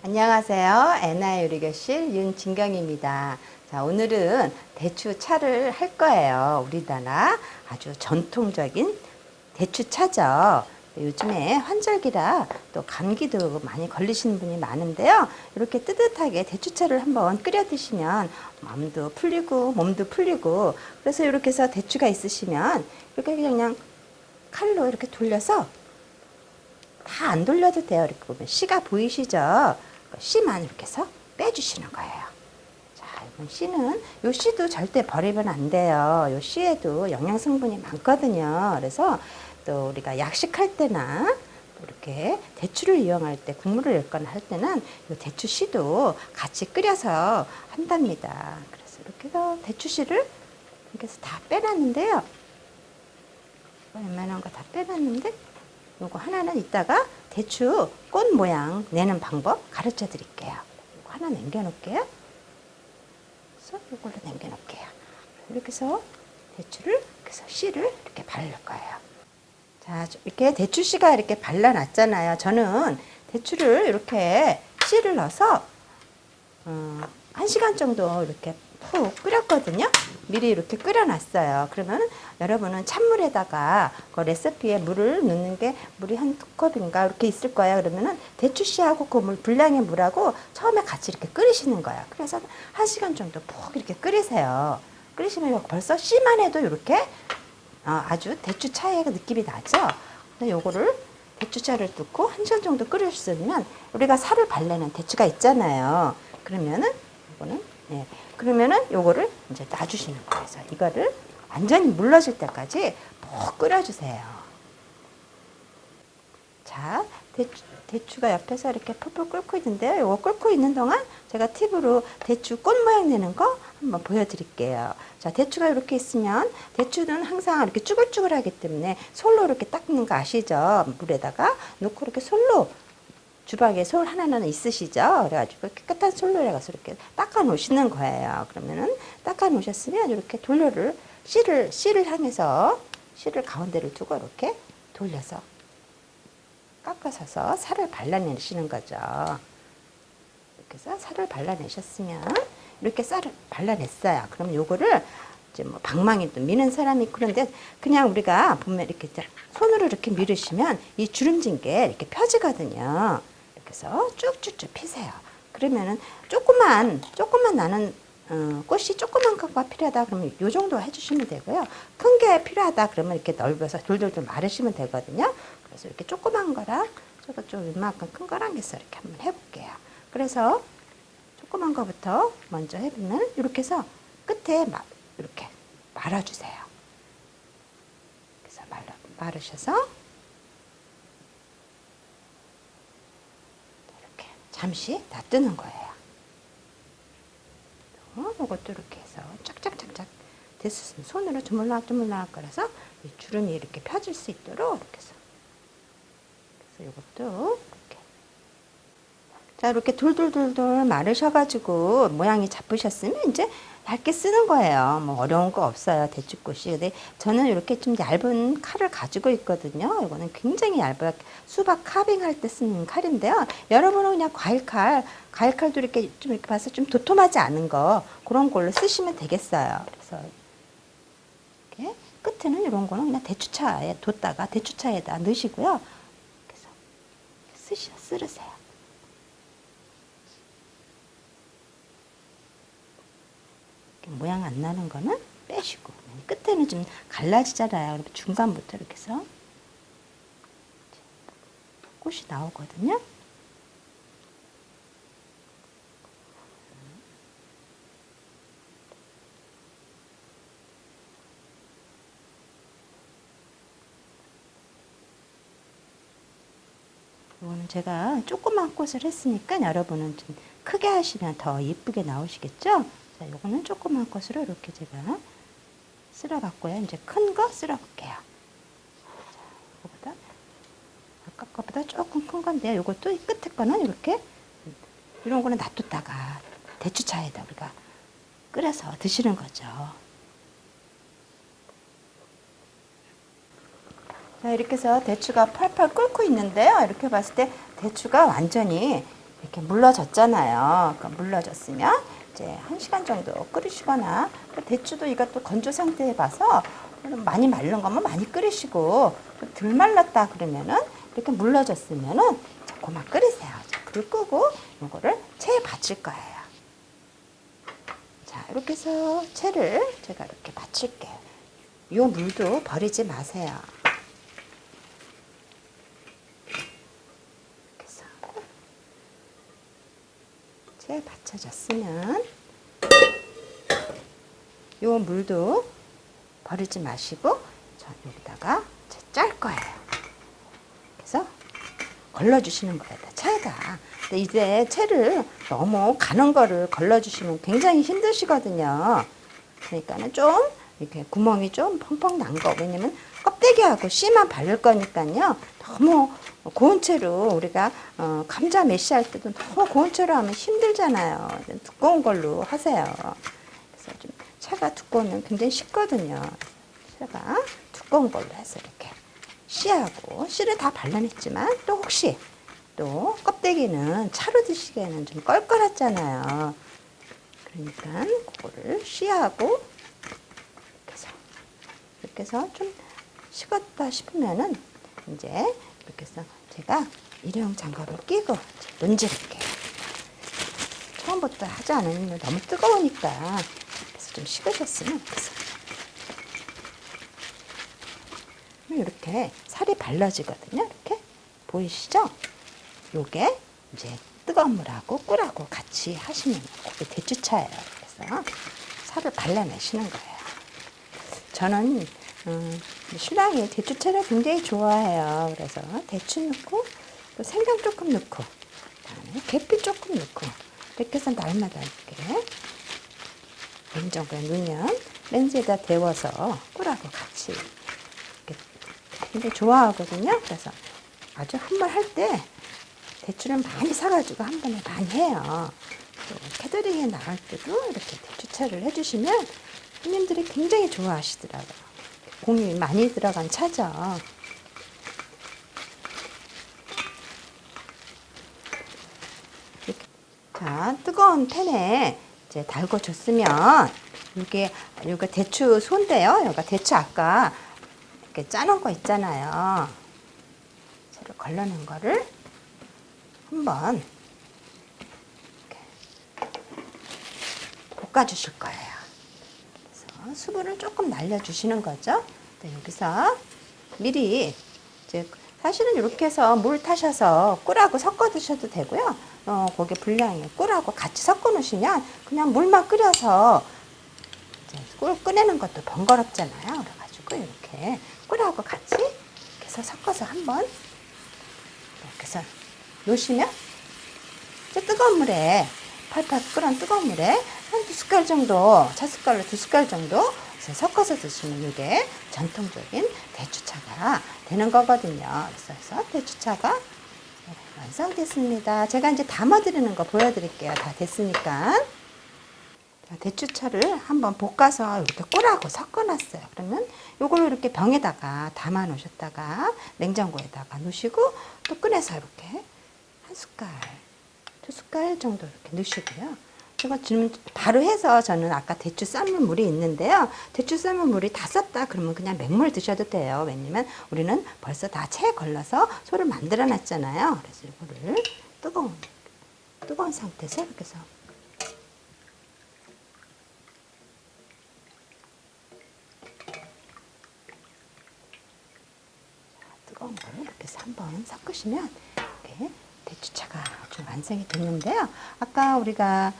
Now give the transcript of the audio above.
안녕하세요. 애나 요리교실 윤진경입니다. 자, 오늘은 대추차를 할 거예요. 우리나라 아주 전통적인 대추차죠. 요즘에 환절기라 또 감기도 많이 걸리시는 분이 많은데요. 이렇게 뜨뜻하게 대추차를 한번 끓여 드시면 마음도 풀리고 몸도 풀리고, 그래서 이렇게 해서 대추가 있으시면 이렇게 그냥 칼로 이렇게 돌려서 다 안 돌려도 돼요. 이렇게 보면 씨가 보이시죠? 씨만 이렇게 해서 빼주시는 거예요. 자, 이번 씨는, 요 씨도 절대 버리면 안 돼요. 요 씨에도 영양 성분이 많거든요. 그래서 또 우리가 약식할 때나 이렇게 대추를 이용할 때, 국물을 넣거나 할 때는 요 대추 씨도 같이 끓여서 한답니다. 그래서 이렇게 해서 대추 씨를 이렇게 해서 다 빼놨는데요. 웬만한 거 다 빼놨는데, 요거 하나는 이따가 대추 꽃 모양 내는 방법 가르쳐 드릴게요. 요거 하나 남겨 놓을게요. 그래서 요걸로 남겨 놓을게요. 이렇게 해서 대추를, 그래서 씨를 이렇게 바를 거예요. 자, 이렇게 대추 씨가 이렇게 발라놨잖아요. 저는 대추를 이렇게 씨를 넣어서 1시간 정도 이렇게 푹 끓였거든요. 미리 이렇게 끓여놨어요. 그러면 여러분은 찬물에다가 그 레시피에 물을 넣는 게 물이 한 2컵인가 이렇게 있을 거예요. 그러면은 대추씨하고 그 물, 분량의 물하고 처음에 같이 이렇게 끓이시는 거예요. 그래서 1시간 정도 푹 이렇게 끓이세요. 끓이시면 벌써 씨만 해도 이렇게 아주 대추차의 느낌이 나죠. 근데 요거를 대추차를 뚫고 1시간 정도 끓여주면 우리가 살을 발라낸 대추가 있잖아요. 그러면은 이거는, 예, 그러면은 요거를 이제 놔주시는 거예요. 그래서 이거를 완전히 물러질 때까지 푹 끓여주세요. 자, 대추가 옆에서 이렇게 펄펄 끓고 있는데요. 요거 끓고 있는 동안 제가 팁으로 대추 꽃 모양 내는 거 한번 보여드릴게요. 자, 대추가 이렇게 있으면, 대추는 항상 이렇게 쭈글쭈글하기 때문에 솔로 이렇게 닦는 거 아시죠? 물에다가 놓고 이렇게 솔로, 주방에 솔 하나는 있으시죠? 그래가지고 깨끗한 솔로 해가서 이렇게 닦아 놓으시는 거예요. 그러면은 닦아 놓으셨으면 이렇게 돌려를, 씨를 향해서 씨를 가운데를 두고 이렇게 돌려서 깎아서서 살을 발라내시는 거죠. 이렇게 해서 살을 발라내셨으면, 이렇게 쌀을 발라냈어요. 그럼 요거를 이제 뭐 방망이도 미는 사람이 있고, 그런데 그냥 우리가 보면 이렇게 손으로 이렇게 밀으시면 이 주름진 게 이렇게 펴지거든요. 이렇게 해서 쭉쭉쭉 피세요. 그러면은 조금만 나는 꽃이 조그만 거가 필요하다 그러면 요 정도 해주시면 되고요. 큰 게 필요하다 그러면 이렇게 넓어서 돌돌돌 마르시면 되거든요. 그래서 이렇게 조그만 거랑 저거 좀 이만큼 큰 거랑 해서 이렇게 한번 해볼게요. 그래서 조그만 거부터 먼저 해보면 이렇게 해서 끝에 이렇게 말아주세요. 그래서 마르셔서 이렇게 잠시 놔두는 거예요. 이것도 이렇게 해서 쫙쫙쫙쫙 됐으면 손으로 주물럭주물럭 걸어서 이 주름이 이렇게 펴질 수 있도록 이렇게 해서, 그래서 이것도 이렇게, 자, 이렇게 돌돌돌돌 마르셔가지고 모양이 잡으셨으면 이제 얇게 쓰는 거예요. 뭐 어려운 거 없어요, 대추꽃이. 근데 저는 이렇게 좀 얇은 칼을 가지고 있거든요. 이거는 굉장히 얇아요. 수박 카빙할 때 쓰는 칼인데요. 여러분은 그냥 과일칼도 이렇게 좀 이렇게 봐서 좀 도톰하지 않은 거, 그런 걸로 쓰시면 되겠어요. 그래서 이렇게 끝에는 이런 거는 그냥 대추차에 뒀다가 대추차에다 넣으시고요. 그래서 쓰르세요. 모양 안 나는 거는 빼시고, 끝에는 좀 갈라지잖아요. 그럼 중간부터 이렇게 해서 꽃이 나오거든요. 이거는 제가 조그만 꽃을 했으니까 여러분은 좀 크게 하시면 더 예쁘게 나오시겠죠? 자, 요거는 조그만 꽃으로 이렇게 제가 쓸어봤고요. 이제 큰 거 쓸어볼게요. 자, 이거보다, 아까 거보다 조금 큰 건데요. 요것도 이 끝에 거는 이렇게, 이런 거는 놔뒀다가 대추차에다 우리가 끓여서 드시는 거죠. 자, 이렇게 해서 대추가 펄펄 끓고 있는데요. 이렇게 봤을 때 대추가 완전히 이렇게 물러졌잖아요. 물러졌으면 이제 1시간 정도 끓이시거나, 대추도 이것도 건조 상태에 봐서 많이 마른 거면 많이 끓이시고, 덜 말랐다 그러면은 이렇게 물러졌으면은 그만 끓이세요. 불을 끄고 이거를 체에 받칠 거예요. 자, 이렇게 해서 체를 제가 이렇게 받칠게요. 이 물도 버리지 마세요. 이렇게 해서 체에 받쳐졌으면 이 물도 버리지 마시고 여기다가 짤 거예요. 그래서 걸러주시는 거예요. 체에다. 근데 이제 체를 너무 가는 거를 걸러주시면 굉장히 힘드시거든요. 그러니까는 좀 이렇게 구멍이 좀 펑펑 난 거. 왜냐면 껍데기하고 씨만 바를 거니까요. 너무 고운 채로 우리가 감자 메시할 때도 너무 고운 채로 하면 힘들잖아요. 두꺼운 걸로 하세요. 그래서 좀 채가 두꺼우면 굉장히 쉽거든요. 채가 두꺼운 걸로 해서 이렇게 씨하고 씨를 다 발라냈지만 또 혹시 또 껍데기는 차로 드시기에는 좀 껄껄했잖아요. 그러니까 그거를 씨하고 이렇게 해서 좀 식었다 싶으면은 이제 이렇게 해서 제가 일회용 장갑을 끼고 문지를게요. 처음부터 하지 않으면 너무 뜨거우니까 그래서 좀 식으셨으면 좋겠어요. 이렇게 살이 발라지거든요. 이렇게 보이시죠? 요게 이제 뜨거운 물하고 꿀하고 같이 하시면 그게 대추차예요. 그래서 살을 발라내시는 거예요. 저는 신랑이 대추차를 굉장히 좋아해요. 그래서 대추 넣고 또 생강 조금 넣고 그다음에 계피 조금 넣고 이렇게 해서 날마다 이렇게 냉장고에 넣으면 렌즈에다 데워서 꿀하고 같이 이렇게 굉장히 좋아하거든요. 그래서 아주 한 번 할 때 대추를 많이 사가지고 한 번에 많이 해요. 또 캐터링에 나갈 때도 이렇게 대추차를 해주시면 손님들이 굉장히 좋아하시더라고요. 공이 많이 들어간 차죠. 이렇게. 자, 뜨거운 팬에 이제 달궈줬으면 이게 대추 소인데요. 여기가 대추 아까 이렇게 짜놓은 거 있잖아요. 새로 걸러낸 거를 한번 볶아주실 거예요. 그래서 수분을 조금 날려주시는 거죠. 네, 여기서 미리 이제 사실은 이렇게 해서 물 타셔서 꿀하고 섞어 드셔도 되고요. 거기 분량에 꿀하고 같이 섞어 놓으시면 그냥 물만 끓여서 이제 꿀 꺼내는 것도 번거롭잖아요. 그래가지고 이렇게 꿀하고 같이 이렇게 해서 섞어서 한번 이렇게 해서 놓으시면 이제 뜨거운 물에 팔팔 끓은 뜨거운 물에 한 2숟갈 정도, 차숟갈로 2숟갈 정도 섞어서 드시면 이게 전통적인 대추차가 되는 거거든요. 그래서 대추차가 완성됐습니다. 제가 이제 담아드리는 거 보여드릴게요. 다 됐으니까. 대추차를 한번 볶아서 이렇게 꿀하고 섞어놨어요. 그러면 요걸 이렇게 병에다가 담아 놓으셨다가 냉장고에다가 놓으시고 또 꺼내서 이렇게 한 숟갈, 2숟갈 정도 이렇게 넣으시고요. 이거 지금 바로 해서 저는 아까 대추 삶은 물이 있는데요. 대추 삶은 물이 다 썼다 그러면 그냥 맹물 드셔도 돼요. 왜냐면 우리는 벌써 다 체에 걸러서 소를 만들어 놨잖아요. 그래서 이거를 뜨거운 상태에서 이렇게 해서 뜨거운 거를 이렇게 해서 한번 섞으시면 이렇게 대추차가 아주 완성이 됐는데요. 아까 우리가